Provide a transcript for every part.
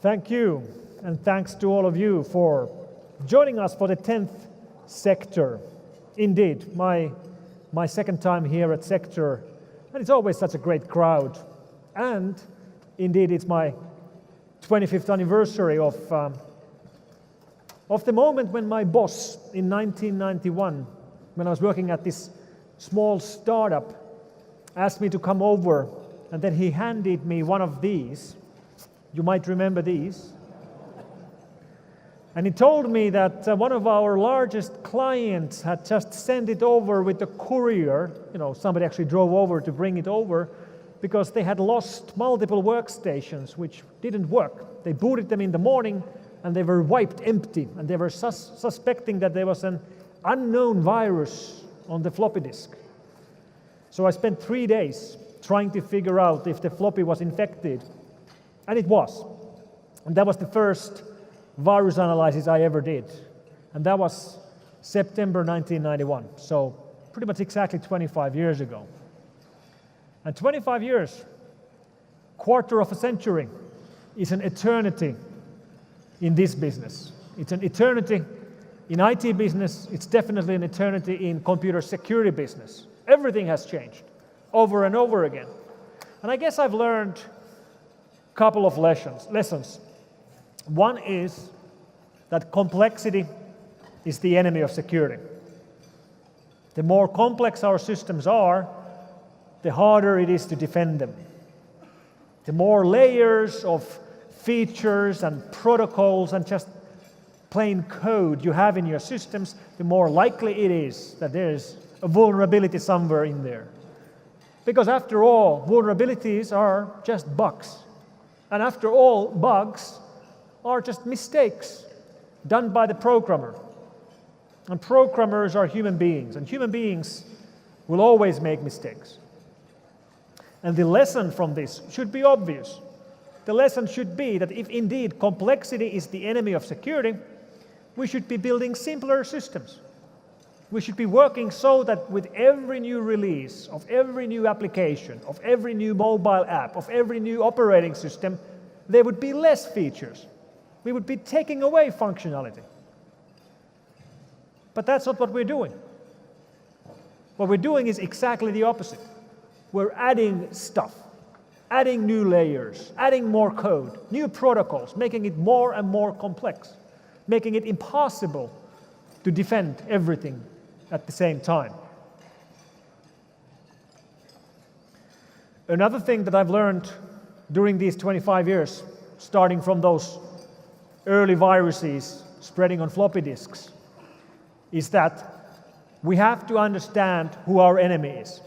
Thank you, and thanks to all of you for joining us for the 10th SecTor. Indeed, my second time here at SecTor, and it's always such a great crowd. And indeed, it's my 25th anniversary of the moment when my boss in 1991, when I was working at this small startup, asked me to come over, and then he handed me one of these. You might remember these. And he told me that one of our largest clients had just sent it over with the courier. Somebody actually drove over to bring it over because they had lost multiple workstations which didn't work. They booted them in the morning and they were wiped empty, and they were suspecting that there was an unknown virus on the floppy disk. So I spent 3 days trying to figure out if the floppy was infected, and it was. And that was the first virus analysis I ever did, and that was September 1991, so pretty much exactly 25 years ago. And 25 years, quarter of a century, is an eternity in this business. It's an eternity in IT business. It's definitely an eternity in computer security business. Everything has changed over and over again. And I guess I've learned a couple of lessons. One is that complexity is the enemy of security. The more complex our systems are, the harder it is to defend them. The more layers of features and protocols and just plain code you have in your systems, the more likely it is that there's a vulnerability somewhere in there. Because after all, vulnerabilities are just bugs. And after all, bugs are just mistakes done by the programmer. And programmers are human beings, and human beings will always make mistakes. And the lesson from this should be obvious. The lesson should be that if indeed complexity is the enemy of security, we should be building simpler systems. We should be working so that with every new release of every new application, of every new mobile app, of every new operating system, there would be less features. We would be taking away functionality. But that's not what we're doing. What we're doing is exactly the opposite. We're adding stuff, adding new layers, adding more code, new protocols, making it more and more complex, making it impossible to defend everything at the same time. Another thing that I've learned during these 25 years, starting from those early viruses spreading on floppy disks, is that we have to understand who our enemy is.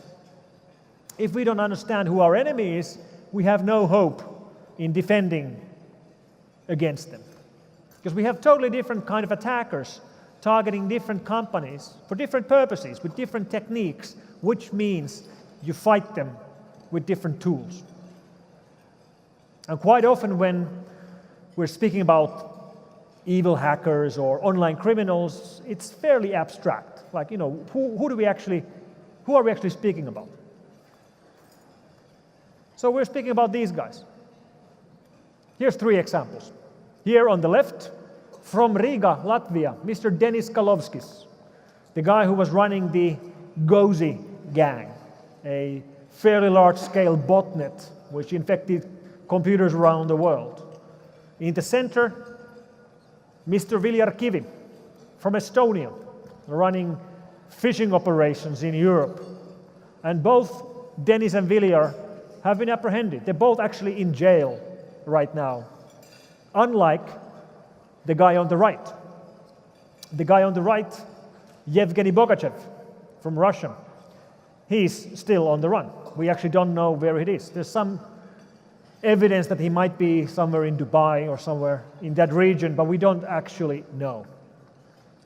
If we don't understand who our enemy is, we have no hope in defending against them. Because we have totally different kind of attackers targeting different companies for different purposes, with different techniques, which means you fight them with different tools. And quite often when we're speaking about evil hackers or online criminals, it's fairly abstract. Like, who are we actually speaking about? So we're speaking about these guys. Here's 3 examples. Here on the left, from Riga, Latvia, Mr. Denis Kalovskis, the guy who was running the Gozi gang, a fairly large-scale botnet which infected computers around the world. In the center, Mr. Viljar Kivi from Estonia, running phishing operations in Europe. And both Denis and Viljar have been apprehended. They're both actually in jail right now, unlike the guy on the right. The guy on the right, Yevgeny Bogachev from Russia, he's still on the run. We actually don't know where it is. There's some evidence that he might be somewhere in Dubai or somewhere in that region, but we don't actually know.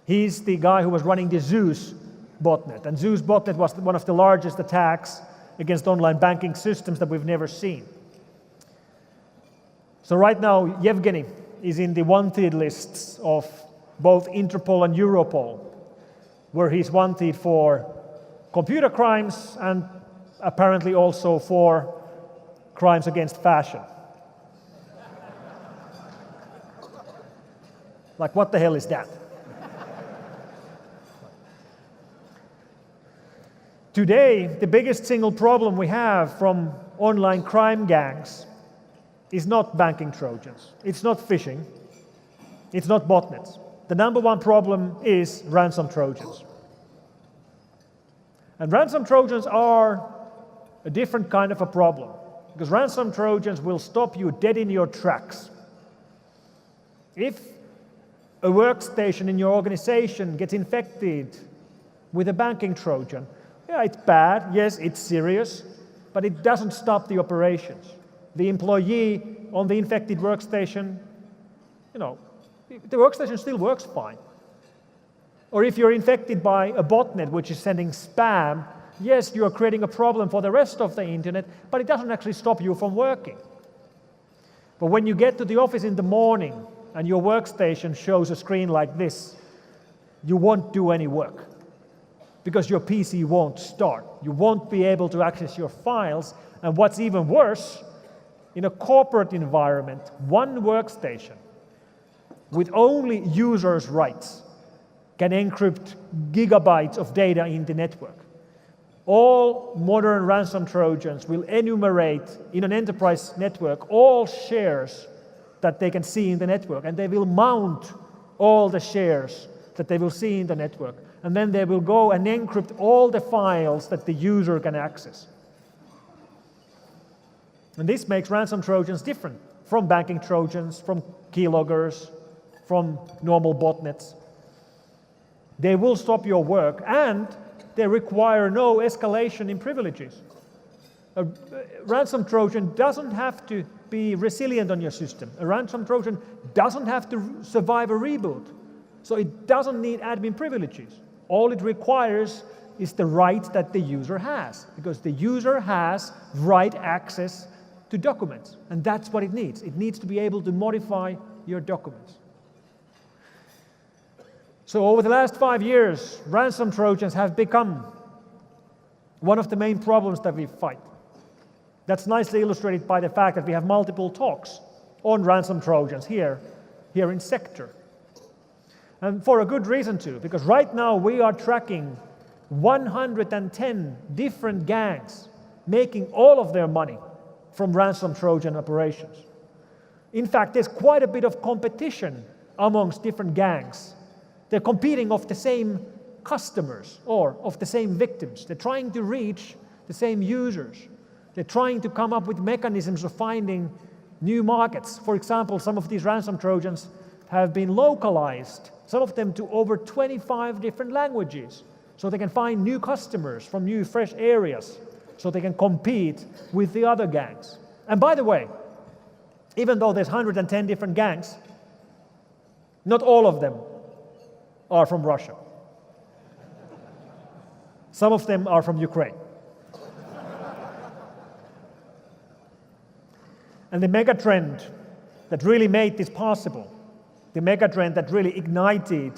He's the guy who was running the Zeus botnet, and Zeus botnet was one of the largest attacks against online banking systems that we've never seen. So right now, Yevgeny is in the wanted lists of both Interpol and Europol, where he's wanted for computer crimes and apparently also for crimes against fashion. Like, what the hell is that? Today, the biggest single problem we have from online crime gangs is not banking Trojans, it's not phishing, it's not botnets. The number one problem is ransom Trojans. And ransom Trojans are a different kind of a problem, because ransom Trojans will stop you dead in your tracks. If a workstation in your organization gets infected with a banking Trojan, yeah, it's bad, yes, it's serious, but it doesn't stop the operations. The employee on the infected workstation, the workstation still works fine. Or if you're infected by a botnet which is sending spam, yes, you are creating a problem for the rest of the internet, but it doesn't actually stop you from working. But when you get to the office in the morning and your workstation shows a screen like this, you won't do any work, because your PC won't start. You won't be able to access your files, and what's even worse, in a corporate environment, one workstation with only users' rights can encrypt gigabytes of data in the network. All modern ransom Trojans will enumerate in an enterprise network all shares that they can see in the network, and they will mount all the shares that they will see in the network, and then they will go and encrypt all the files that the user can access. And this makes ransom Trojans different from banking Trojans, from keyloggers, from normal botnets. They will stop your work, and they require no escalation in privileges. A ransom Trojan doesn't have to be resilient on your system. A ransom Trojan doesn't have to survive a reboot. So it doesn't need admin privileges. All it requires is the right that the user has, because the user has write access to documents, and that's what it needs. It needs to be able to modify your documents. So over the last 5 years, ransom Trojans have become one of the main problems that we fight. That's nicely illustrated by the fact that we have multiple talks on ransom Trojans here in SecTor. And for a good reason too, because right now we are tracking 110 different gangs making all of their money from ransom Trojan operations. In fact, there's quite a bit of competition amongst different gangs. They're competing of the same customers or of the same victims. They're trying to reach the same users. They're trying to come up with mechanisms of finding new markets. For example, some of these ransom Trojans have been localized, some of them to over 25 different languages, so they can find new customers from new, fresh areas, so they can compete with the other gangs. And by the way, even though there's 110 different gangs, not all of them are from Russia. Some of them are from Ukraine. And the mega trend that really made this possible, the mega trend that really ignited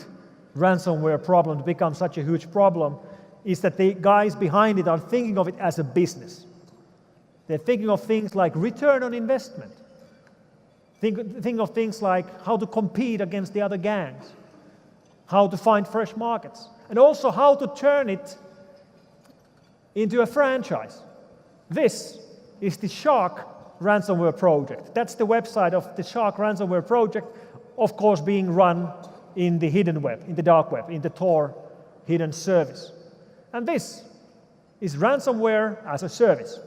ransomware problem to become such a huge problem, is that the guys behind it are thinking of it as a business. They're thinking of things like return on investment. Think of things like how to compete against the other gangs, how to find fresh markets, and also how to turn it into a franchise. This is the Shark ransomware project. That's the website of the Shark ransomware project, of course being run in the hidden web, in the dark web, in the Tor hidden service. And this is ransomware as a service.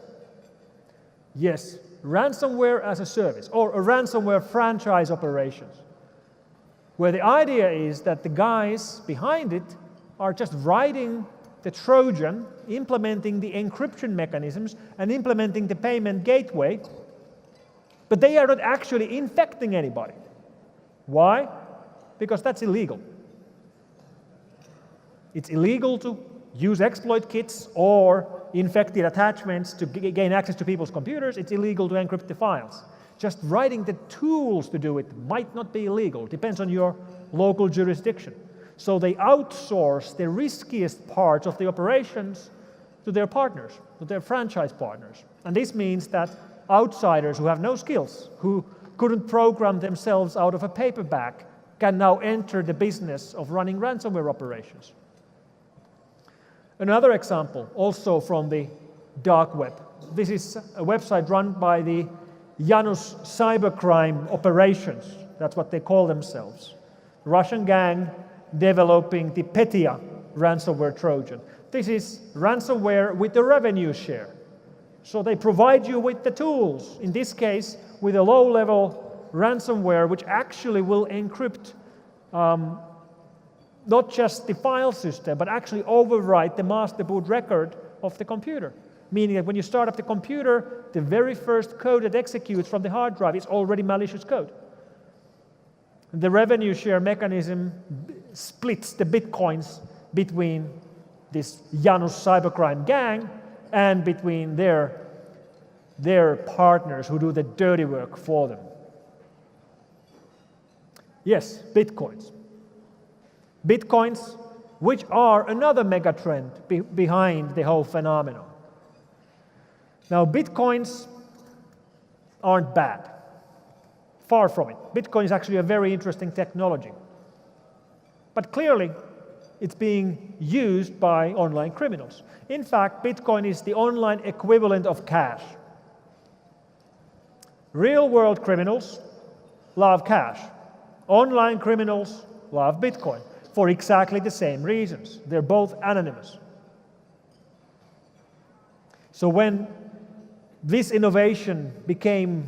Yes, ransomware as a service, or a ransomware franchise operations, where the idea is that the guys behind it are just writing the Trojan, implementing the encryption mechanisms, and implementing the payment gateway, but they are not actually infecting anybody. Why? Because that's illegal. It's illegal to use exploit kits or infected attachments to gain access to people's computers. It's illegal to encrypt the files. Just writing the tools to do it might not be illegal. It depends on your local jurisdiction. So they outsource the riskiest parts of the operations to their partners, to their franchise partners. And this means that outsiders who have no skills, who couldn't program themselves out of a paperback, can now enter the business of running ransomware operations. Another example, also from the dark web. This is a website run by the Janus cybercrime operations. That's what they call themselves. Russian gang developing the Petya ransomware Trojan. This is ransomware with a revenue share. So they provide you with the tools, in this case with a low-level ransomware which actually will encrypt not just the file system, but actually overwrite the master boot record of the computer. Meaning that when you start up the computer, the very first code that executes from the hard drive is already malicious code. The revenue share mechanism splits the bitcoins between this Janus cybercrime gang and between their partners who do the dirty work for them. Yes, bitcoins. Bitcoins, which are another mega trend behind the whole phenomenon. Now, bitcoins aren't bad. Far from it. Bitcoin is actually a very interesting technology. But clearly, it's being used by online criminals. In fact, Bitcoin is the online equivalent of cash. Real-world criminals love cash. Online criminals love Bitcoin for exactly the same reasons. They're both anonymous. So when this innovation became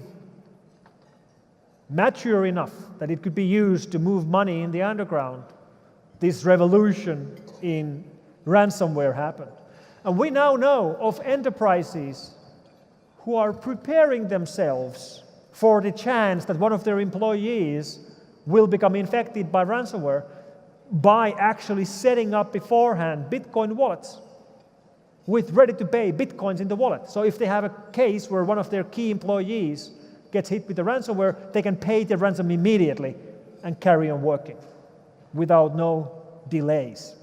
mature enough that it could be used to move money in the underground, this revolution in ransomware happened. And we now know of enterprises who are preparing themselves for the chance that one of their employees will become infected by ransomware by actually setting up beforehand Bitcoin wallets with ready-to-pay Bitcoins in the wallet. So if they have a case where one of their key employees gets hit with the ransomware, they can pay the ransom immediately and carry on working without no delays.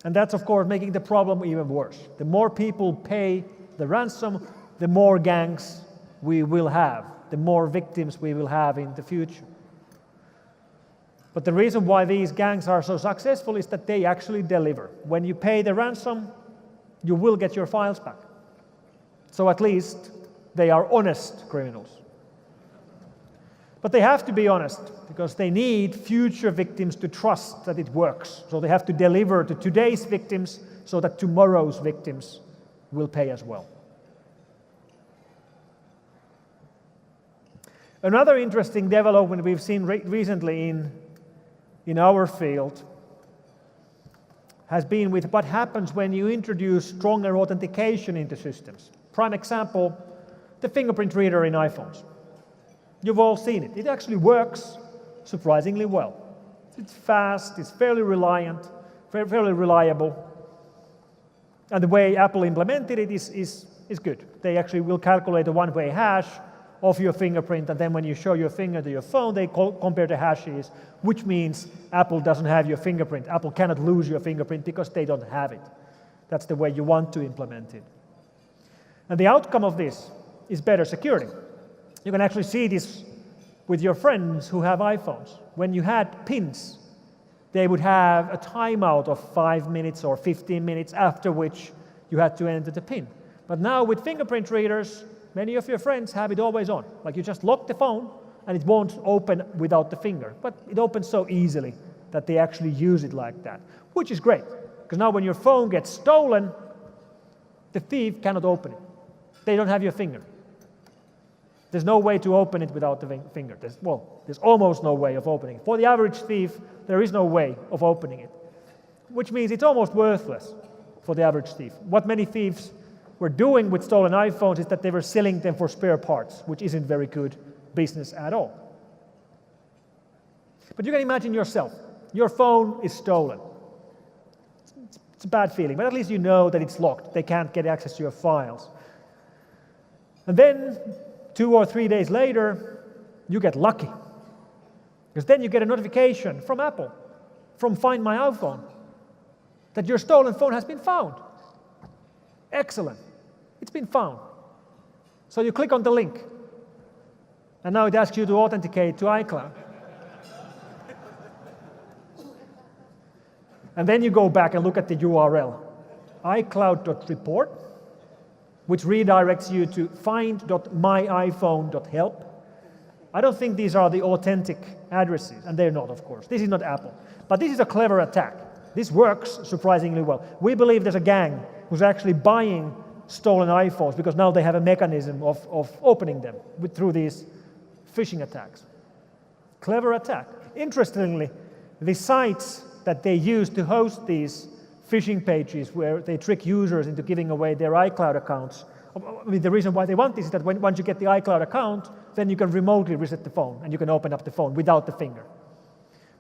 And that's, of course, making the problem even worse. The more people pay the ransom, the more gangs we will have, the more victims we will have in the future. But the reason why these gangs are so successful is that they actually deliver. When you pay the ransom, you will get your files back. So at least they are honest criminals. But they have to be honest because they need future victims to trust that it works. So they have to deliver to today's victims so that tomorrow's victims will pay as well. Another interesting development we've seen recently in our field has been with what happens when you introduce stronger authentication into systems. Prime example, the fingerprint reader in iPhones. You've all seen it. It actually works surprisingly well. It's fast, it's fairly reliable, and the way Apple implemented it is good. They actually will calculate a one-way hash of your fingerprint, and then when you show your finger to your phone, they compare the hashes, which means Apple doesn't have your fingerprint. Apple cannot lose your fingerprint because they don't have it. That's the way you want to implement it. And the outcome of this is better security. You can actually see this with your friends who have iPhones. When you had pins, they would have a timeout of 5 minutes or 15 minutes after which you had to enter the pin. But now with fingerprint readers, many of your friends have it always on. Like you just lock the phone and it won't open without the finger. But it opens so easily that they actually use it like that, which is great. Because now when your phone gets stolen, the thief cannot open it. They don't have your finger. There's no way to open it without the finger. There's almost no way of opening it. For the average thief, there is no way of opening it, which means it's almost worthless for the average thief. What many thieves were doing with stolen iPhones is that they were selling them for spare parts, which isn't very good business at all. But you can imagine yourself. Your phone is stolen. It's a bad feeling, but at least you know that it's locked. They can't get access to your files. And then 2 or 3 days later, you get lucky. Because then you get a notification from Apple, from Find My iPhone, that your stolen phone has been found. Excellent. It's been found. So you click on the link. And now it asks you to authenticate to iCloud. And then you go back and look at the URL, iCloud.report, which redirects you to find.myiphone.help. I don't think these are the authentic addresses, and they're not, of course. This is not Apple. But this is a clever attack. This works surprisingly well. We believe there's a gang who's actually buying stolen iPhones because now they have a mechanism of opening them through these phishing attacks. Clever attack. Interestingly, the sites that they use to host these phishing pages where they trick users into giving away their iCloud accounts. I mean, the reason why they want this is that once you get the iCloud account, then you can remotely reset the phone and you can open up the phone without the finger.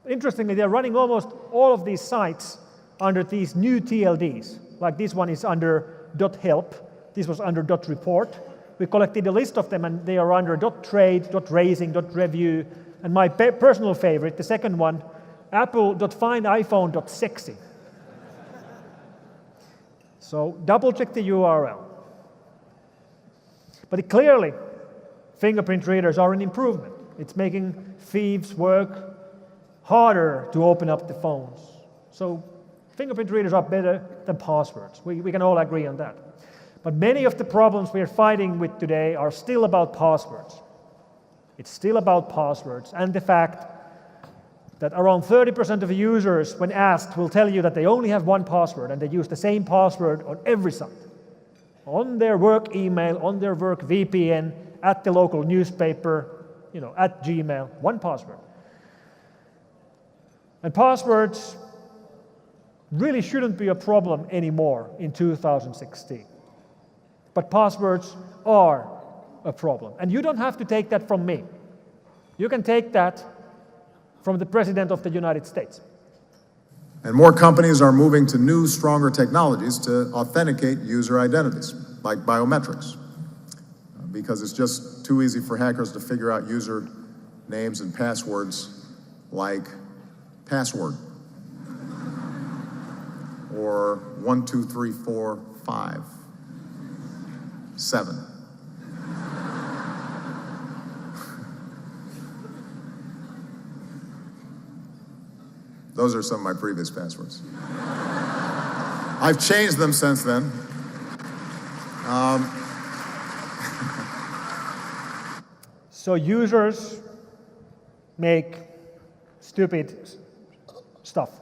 Interestingly, they're running almost all of these sites under these new TLDs. Like this one is under .help, this was under .report. We collected a list of them and they are under .trade, .racing, .review, and my personal favorite, the second one, apple.findiphone.sexy. So double check the URL. But clearly, fingerprint readers are an improvement. It's making thieves work harder to open up the phones. So fingerprint readers are better than passwords. We can all agree on that. But many of the problems we are fighting with today are still about passwords. It's still about passwords and the fact that around 30% of users, when asked, will tell you that they only have one password and they use the same password on every site. On their work email, on their work VPN, at the local newspaper, at Gmail, one password. And passwords really shouldn't be a problem anymore in 2016. But passwords are a problem. And you don't have to take that from me. You can take that from the President of the United States. And more companies are moving to new, stronger technologies to authenticate user identities, like biometrics, because it's just too easy for hackers to figure out user names and passwords like password or 1, 2, 3, 4, 5, 7. Those are some of my previous passwords. I've changed them since then. So users make stupid stuff.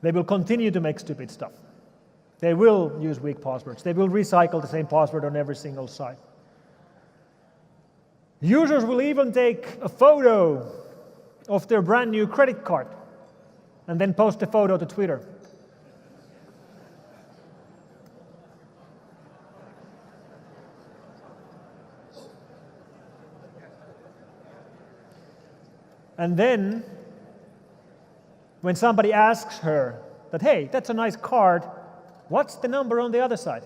They will continue to make stupid stuff. They will use weak passwords. They will recycle the same password on every single site. Users will even take a photo of their brand new credit card and then post the photo to Twitter. And then, when somebody asks her that, hey, that's a nice card, what's the number on the other side?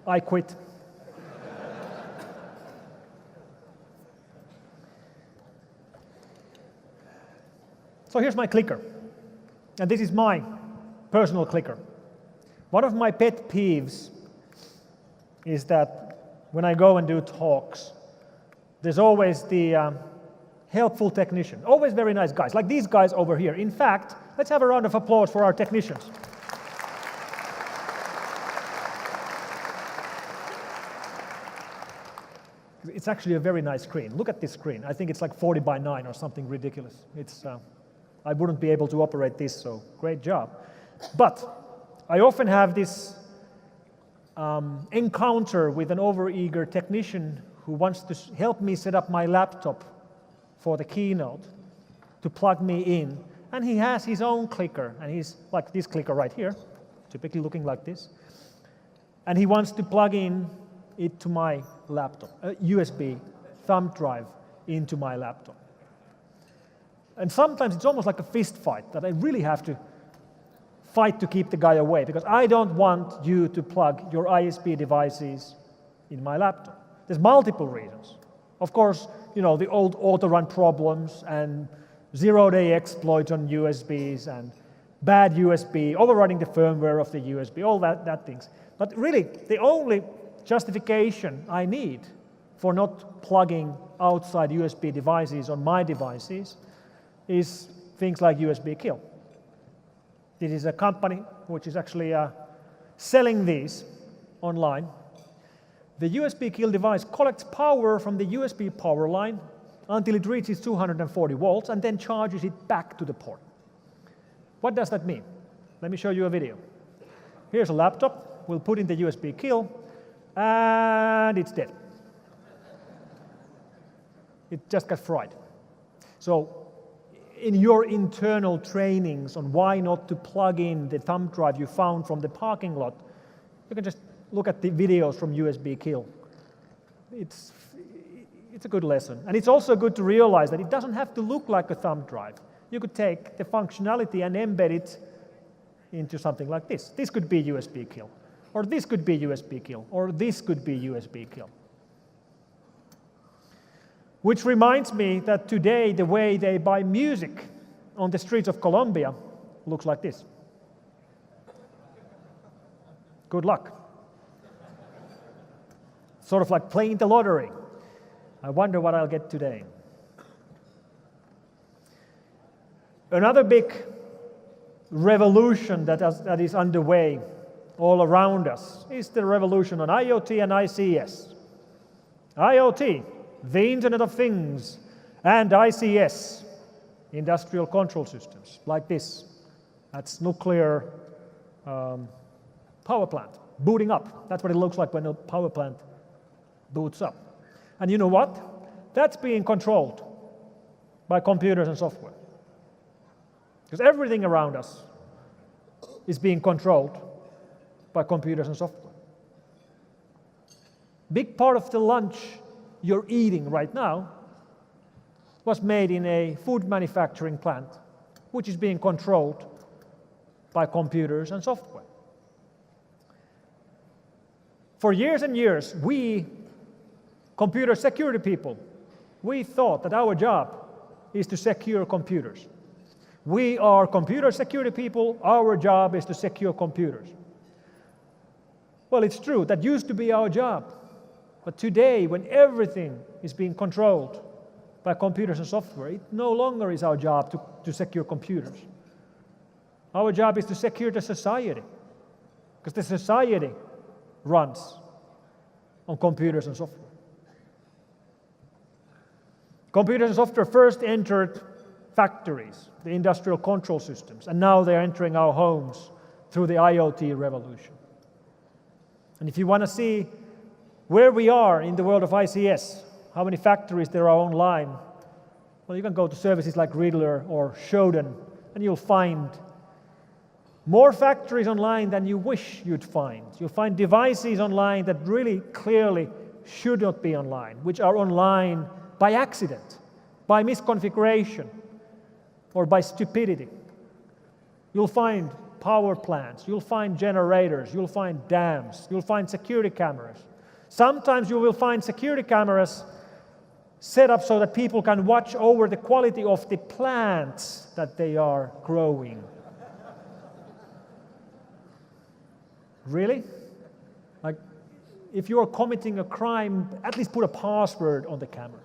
I quit. So here's my clicker. And this is my personal clicker. One of my pet peeves is that when I go and do talks, there's always the helpful technician. Always very nice guys, like these guys over here. In fact, let's have a round of applause for our technicians. It's actually a very nice screen. Look at this screen. I think it's like 40 by 9 or something ridiculous. I wouldn't be able to operate this, so great job. But I often have this encounter with an overeager technician who wants to help me set up my laptop for the keynote to plug me in. And he has his own clicker, and he's like this clicker right here, typically looking like this. And he wants to plug in it to my laptop, a USB thumb drive into my laptop. And sometimes it's almost like a fist fight that I really have to fight to keep the guy away, because I don't want you to plug your ISP devices in my laptop. There's multiple reasons. Of course, the old auto-run problems and zero-day exploits on USBs and bad USB, overriding the firmware of the USB, all that things. But really, the only justification I need for not plugging outside USB devices on my devices is things like USB Kill. This is a company which is actually selling these online. The USB Kill device collects power from the USB power line until it reaches 240 volts and then charges it back to the port. What does that mean? Let me show you a video. Here's a laptop. We'll put in the USB Kill, and it's dead. It just got fried. So in your internal trainings on why not to plug in the thumb drive you found from the parking lot, you can just look at the videos from USB Kill. It's a good lesson. And it's also good to realize that it doesn't have to look like a thumb drive. You could take the functionality and embed it into something like this. This could be USB Kill, or this could be USB Kill, or this could be USB Kill. Which reminds me that today the way they buy music on the streets of Colombia looks like this. Good luck. Sort of like playing the lottery. I wonder what I'll get today. Another big revolution that is underway all around us is the revolution on IoT and ICS. IoT, the Internet of Things, and ICS, industrial control systems, like this. That's nuclear power plant, booting up. That's what it looks like when a power plant boots up. And you know what? That's being controlled by computers and software. Because everything around us is being controlled by computers and software. Big part of the lunch you're eating right now was made in a food manufacturing plant, which is being controlled by computers and software. For years and years, we, computer security people, we thought that our job is to secure computers. We are computer security people, our job is to secure computers. Well, it's true, that used to be our job. But today, when everything is being controlled by computers and software, it no longer is our job to secure computers. Our job is to secure the society, because the society runs on computers and software. Computers and software first entered factories, the industrial control systems, and now they're entering our homes through the IoT revolution. And if you want to see where we are in the world of ICS, how many factories there are online, well, you can go to services like Riddler or Shodan, and you'll find more factories online than you wish you'd find. You'll find devices online that really clearly should not be online, which are online by accident, by misconfiguration, or by stupidity. You'll find power plants, you'll find generators, you'll find dams, you'll find security cameras. Sometimes you will find security cameras set up so that people can watch over the quality of the plants that they are growing. Really? Like, if you are committing a crime, at least put a password on the camera.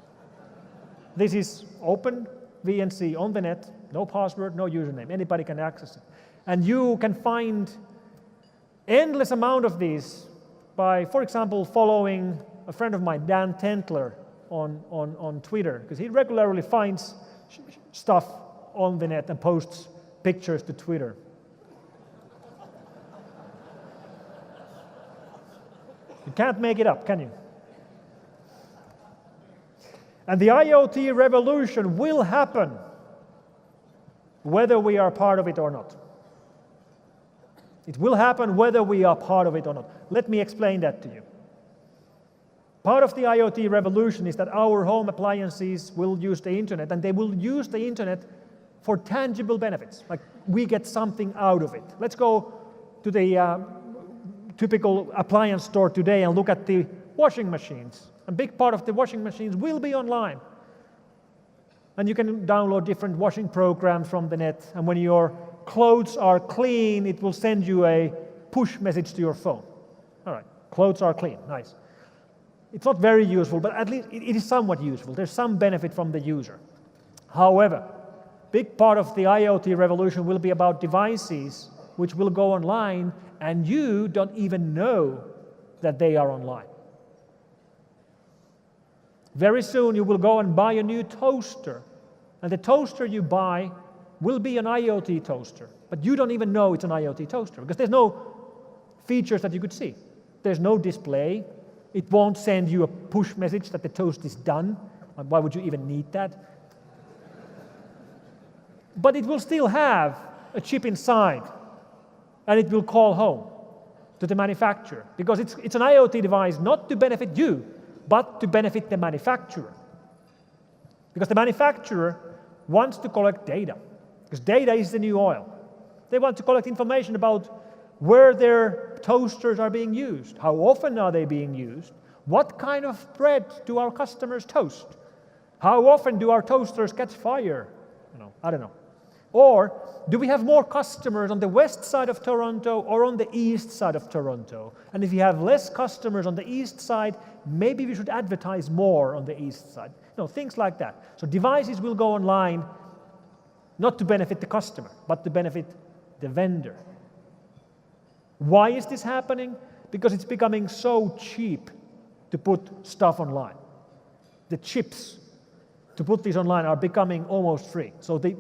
This is open VNC on the net, no password, no username. Anybody can access it. And you can find endless amount of these by, for example, following a friend of mine, Dan Tentler, on Twitter, because he regularly finds stuff on the net and posts pictures to Twitter. You can't make it up, can you? And the IoT revolution will happen whether we are part of it or not. It will happen whether we are part of it or not. Let me explain that to you. Part of the IoT revolution is that our home appliances will use the internet, and they will use the internet for tangible benefits, like we get something out of it. Let's go to the typical appliance store today and look at the washing machines. A big part of the washing machines will be online. And you can download different washing programs from the net. And when your clothes are clean, it will send you a push message to your phone. All right, clothes are clean, nice. It's not very useful, but at least it is somewhat useful. There's some benefit from the user. However, big part of the IoT revolution will be about devices which will go online and you don't even know that they are online. Very soon you will go and buy a new toaster, and the toaster you buy will be an IoT toaster, but you don't even know it's an IoT toaster because there's no features that you could see. There's no display. It won't send you a push message that the toast is done. Why would you even need that? But it will still have a chip inside, and it will call home to the manufacturer because it's an IoT device not to benefit you, but to benefit the manufacturer. Because the manufacturer wants to collect data, because data is the new oil. They want to collect information about where their toasters are being used, how often are they being used, what kind of bread do our customers toast, how often do our toasters catch fire, I don't know. Or do we have more customers on the west side of Toronto or on the east side of Toronto? And if you have less customers on the east side, maybe we should advertise more on the east side. Things like that. So devices will go online not to benefit the customer, but to benefit the vendor. Why is this happening? Because it's becoming so cheap to put stuff online. The chips to put these online are becoming almost free. So the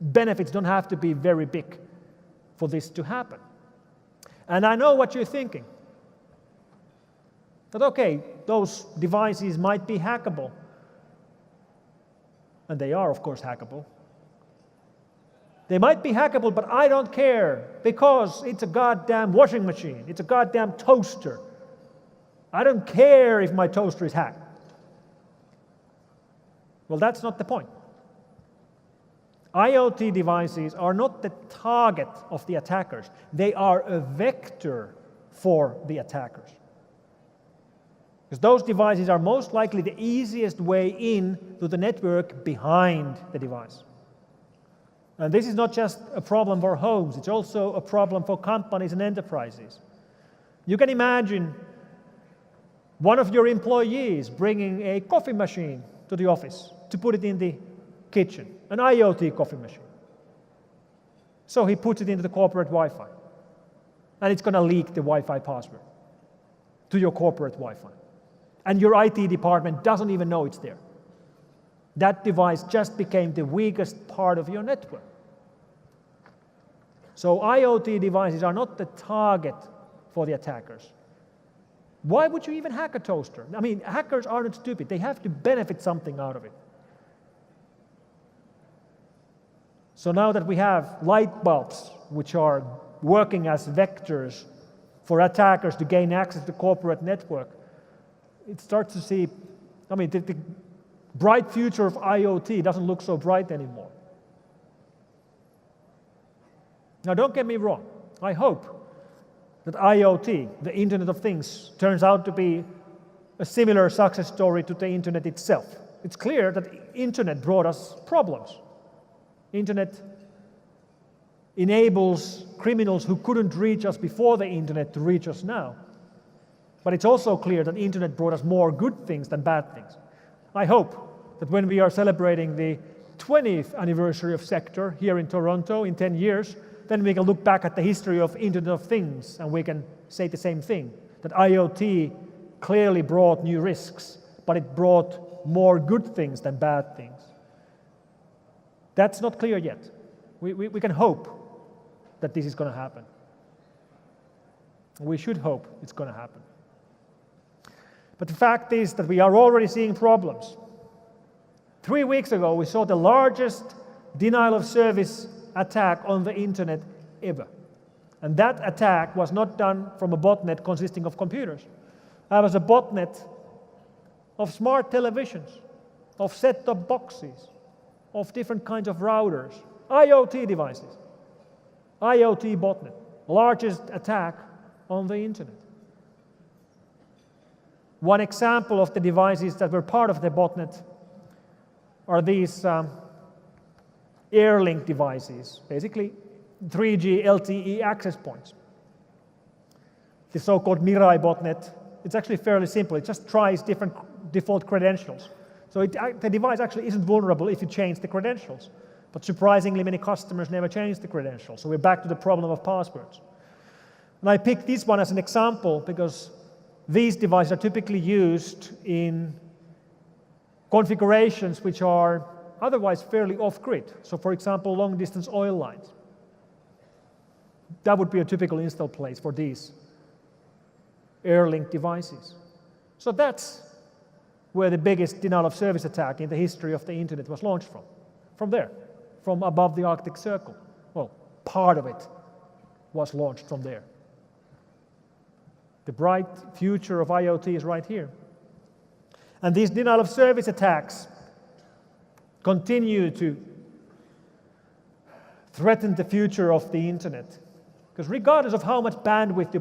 benefits don't have to be very big for this to happen. And I know what you're thinking. That okay, those devices might be hackable. And they are, of course, hackable. They might be hackable, but I don't care because it's a goddamn washing machine. It's a goddamn toaster. I don't care if my toaster is hacked. Well, that's not the point. IoT devices are not the target of the attackers. They are a vector for the attackers. Because those devices are most likely the easiest way in to the network behind the device. And this is not just a problem for homes, it's also a problem for companies and enterprises. You can imagine one of your employees bringing a coffee machine to the office to put it in the kitchen, an IoT coffee machine. So he puts it into the corporate Wi-Fi, and it's going to leak the Wi-Fi password to your corporate Wi-Fi. And your IT department doesn't even know it's there. That device just became the weakest part of your network. So IoT devices are not the target for the attackers. Why would you even hack a toaster? I mean, hackers aren't stupid. They have to benefit something out of it. So now that we have light bulbs, which are working as vectors for attackers to gain access to the corporate network, it starts to see, the bright future of IoT doesn't look so bright anymore. Now, don't get me wrong. I hope that IoT, the Internet of Things, turns out to be a similar success story to the Internet itself. It's clear that the Internet brought us problems. Internet enables criminals who couldn't reach us before the Internet to reach us now. But it's also clear that the Internet brought us more good things than bad things. I hope that when we are celebrating the 20th anniversary of SecTor here in Toronto in 10 years, then we can look back at the history of Internet of Things and we can say the same thing, that IoT clearly brought new risks, but it brought more good things than bad things. That's not clear yet. We can hope that this is going to happen. We should hope it's going to happen. But the fact is that we are already seeing problems. 3 weeks ago, we saw the largest denial of service attack on the internet ever. And that attack was not done from a botnet consisting of computers. That was a botnet of smart televisions, of set-top boxes, of different kinds of routers, IoT devices. IoT botnet, largest attack on the internet. One example of the devices that were part of the botnet are these Airlink devices, basically 3G LTE access points. The so-called Mirai botnet, it's actually fairly simple. It just tries different default credentials. So the device actually isn't vulnerable if you change the credentials. But surprisingly, many customers never change the credentials. So we're back to the problem of passwords. And I picked this one as an example because these devices are typically used in configurations which are otherwise fairly off-grid. So for example, long-distance oil lines. That would be a typical install place for these Airlink devices. So that's where the biggest denial of service attack in the history of the internet was launched from. From there, from above the Arctic Circle. Well, part of it was launched from there. The bright future of IoT is right here. And these denial of service attacks continue to threaten the future of the internet. Because regardless of how much bandwidth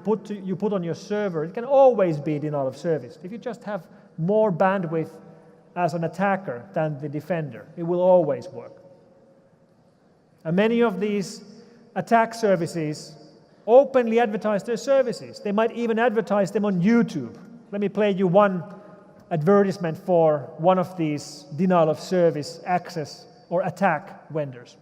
you put on your server, it can always be denial of service. If you just have more bandwidth as an attacker than the defender, it will always work. And many of these attack services openly advertise their services. They might even advertise them on YouTube. Let me play you one advertisement for one of these denial of service access or attack vendors.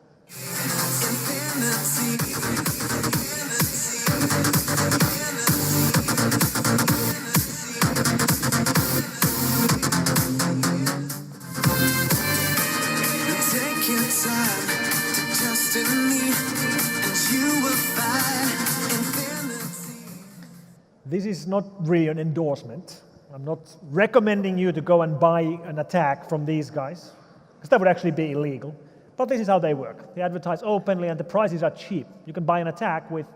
This is not really an endorsement. I'm not recommending you to go and buy an attack from these guys, because that would actually be illegal. But this is how they work. They advertise openly and the prices are cheap. You can buy an attack with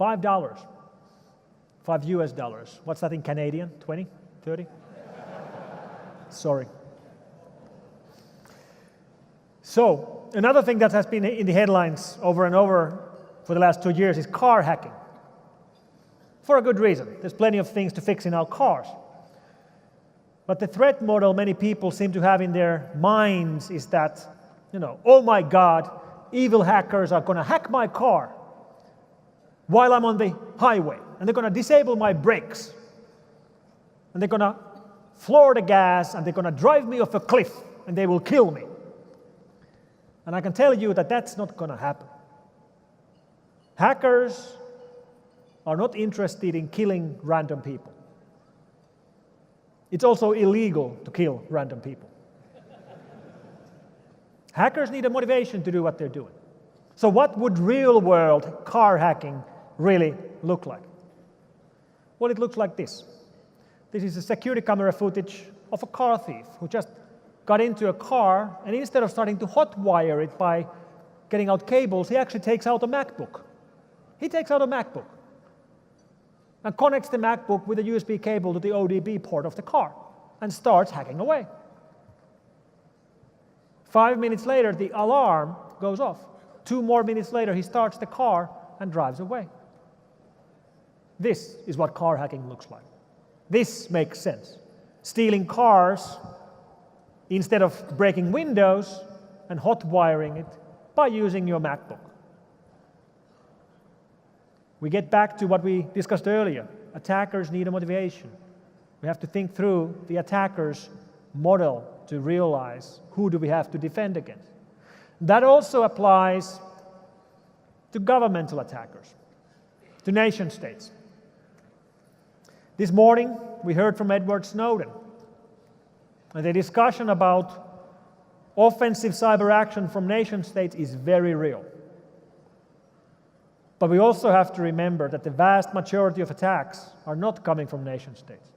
$5, $5 US. What's that in Canadian? 20? 30? Sorry. So, another thing that has been in the headlines over and over for the last 2 years is car hacking. For a good reason. There's plenty of things to fix in our cars. But the threat model many people seem to have in their minds is that, oh my God, evil hackers are going to hack my car while I'm on the highway. And they're going to disable my brakes. And they're going to floor the gas and they're going to drive me off a cliff and they will kill me. And I can tell you that that's not going to happen. Hackers are not interested in killing random people. It's also illegal to kill random people. Hackers need a motivation to do what they're doing. So what would real-world car hacking really look like? Well, it looks like this. This is a security camera footage of a car thief who just got into a car, and instead of starting to hotwire it by getting out cables, he actually takes out a MacBook. He takes out a MacBook and connects the MacBook with a USB cable to the ODB port of the car and starts hacking away. 5 minutes later, the alarm goes off. 2 more minutes later, he starts the car and drives away. This is what car hacking looks like. This makes sense. Stealing cars instead of breaking windows and hotwiring it by using your MacBook. We get back to what we discussed earlier. Attackers need a motivation. We have to think through the attacker's model to realize who do we have to defend against. That also applies to governmental attackers, to nation states. This morning, we heard from Edward Snowden, and the discussion about offensive cyber action from nation states is very real. But we also have to remember that the vast majority of attacks are not coming from nation states.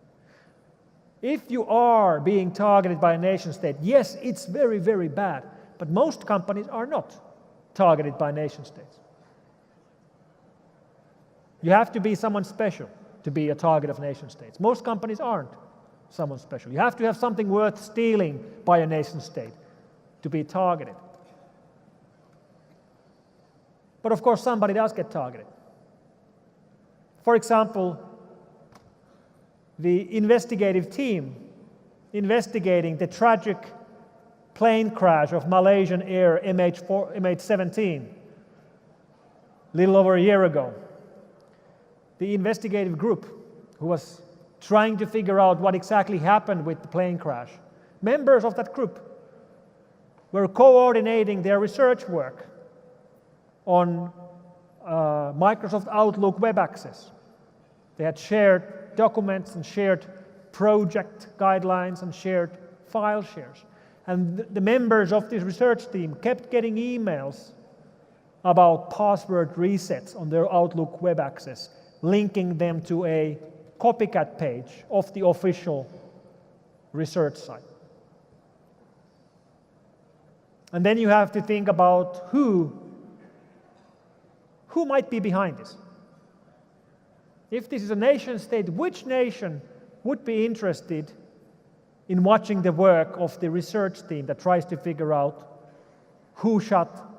If you are being targeted by a nation state, yes, it's very, very bad, but most companies are not targeted by nation states. You have to be someone special to be a target of nation states. Most companies aren't someone special. You have to have something worth stealing by a nation state to be targeted. But of course, somebody does get targeted. For example, the investigative team investigating the tragic plane crash of Malaysian Air MH17 a little over a year ago. The investigative group who was trying to figure out what exactly happened with the plane crash, members of that group were coordinating their research work on Microsoft Outlook web access. They had shared documents and shared project guidelines and shared file shares. And the members of this research team kept getting emails about password resets on their Outlook web access, linking them to a copycat page of the official research site. And then you have to think about who might be behind this. If this is a nation state, which nation would be interested in watching the work of the research team that tries to figure out who shot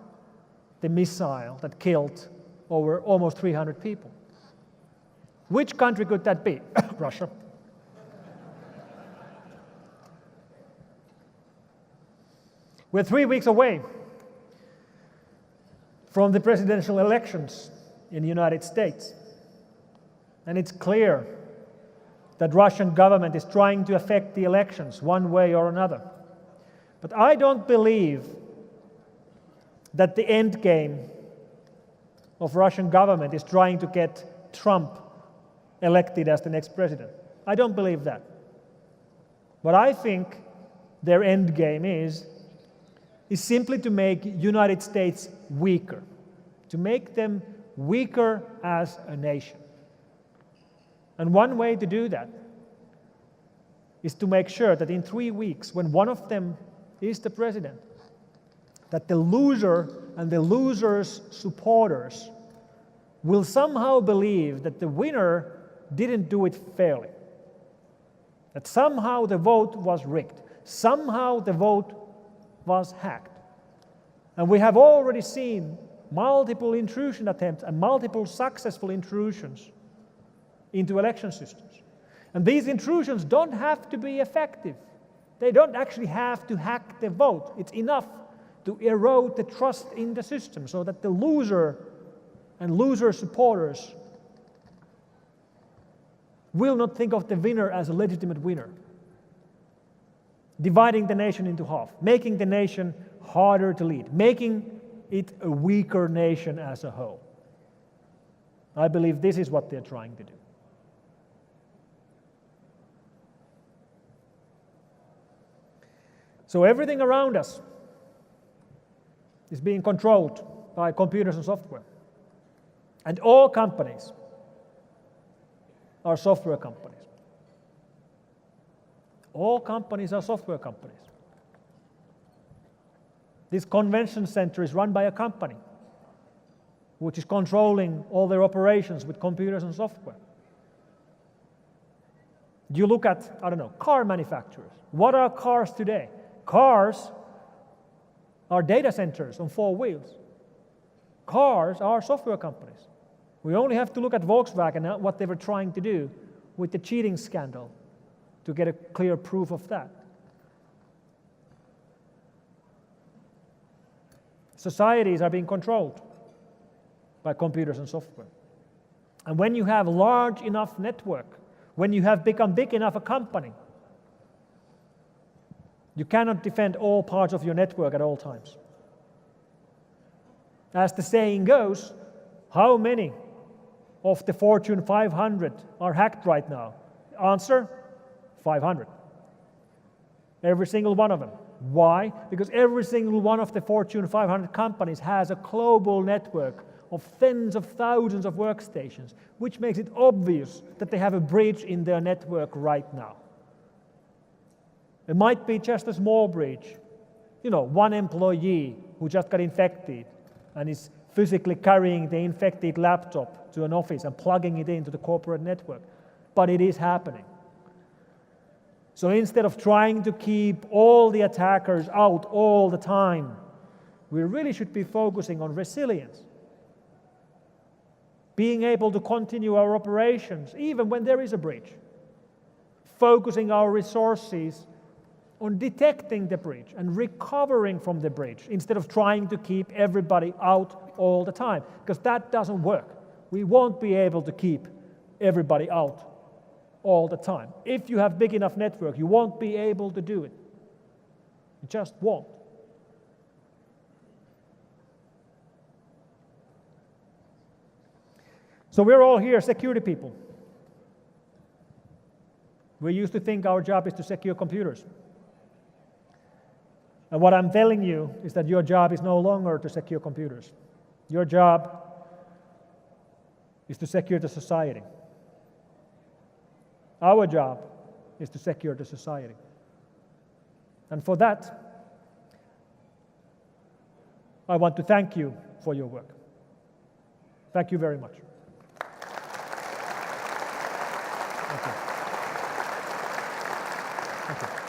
the missile that killed over almost 300 people? Which country could that be? Russia. We're 3 weeks away from the presidential elections in the United States. And it's clear that Russian government is trying to affect the elections one way or another. But I don't believe that the end game of Russian government is trying to get Trump elected as the next president. I don't believe that. What I think their end game is simply to make United States weaker, to make them weaker as a nation. And one way to do that is to make sure that in 3 weeks, when one of them is the president, that the loser and the loser's supporters will somehow believe that the winner didn't do it fairly, that somehow the vote was rigged, somehow the vote was hacked. And we have already seen multiple intrusion attempts and multiple successful intrusions into election systems. And these intrusions don't have to be effective. They don't actually have to hack the vote. It's enough to erode the trust in the system so that the loser and loser supporters will not think of the winner as a legitimate winner, dividing the nation into half, making the nation harder to lead, making it a weaker nation as a whole. I believe this is what they're trying to do. So everything around us is being controlled by computers and software. And all companies are software companies. All companies are software companies. This convention center is run by a company which is controlling all their operations with computers and software. You look at, car manufacturers. What are cars today? Cars are data centers on 4 wheels. Cars are software companies. We only have to look at Volkswagen and what they were trying to do with the cheating scandal to get a clear proof of that. Societies are being controlled by computers and software. And when you have a large enough network, when you have become big enough a company, you cannot defend all parts of your network at all times. As the saying goes, how many of the Fortune 500 are hacked right now? Answer, 500. Every single one of them. Why? Because every single one of the Fortune 500 companies has a global network of tens of thousands of workstations, which makes it obvious that they have a breach in their network right now. It might be just a small breach. One employee who just got infected and is physically carrying the infected laptop to an office and plugging it into the corporate network. But it is happening. So instead of trying to keep all the attackers out all the time, we really should be focusing on resilience. Being able to continue our operations even when there is a breach. focusing our resources on detecting the breach and recovering from the breach instead of trying to keep everybody out all the time, because that doesn't work. We won't be able to keep everybody out all the time. If you have big enough network, you won't be able to do it. You just won't. So we're all here security people. We used to think our job is to secure computers. And what I'm telling you is that your job is no longer to secure computers. Your job is to secure the society. Our job is to secure the society. And for that, I want to thank you for your work. Thank you very much. Thank you. Thank you.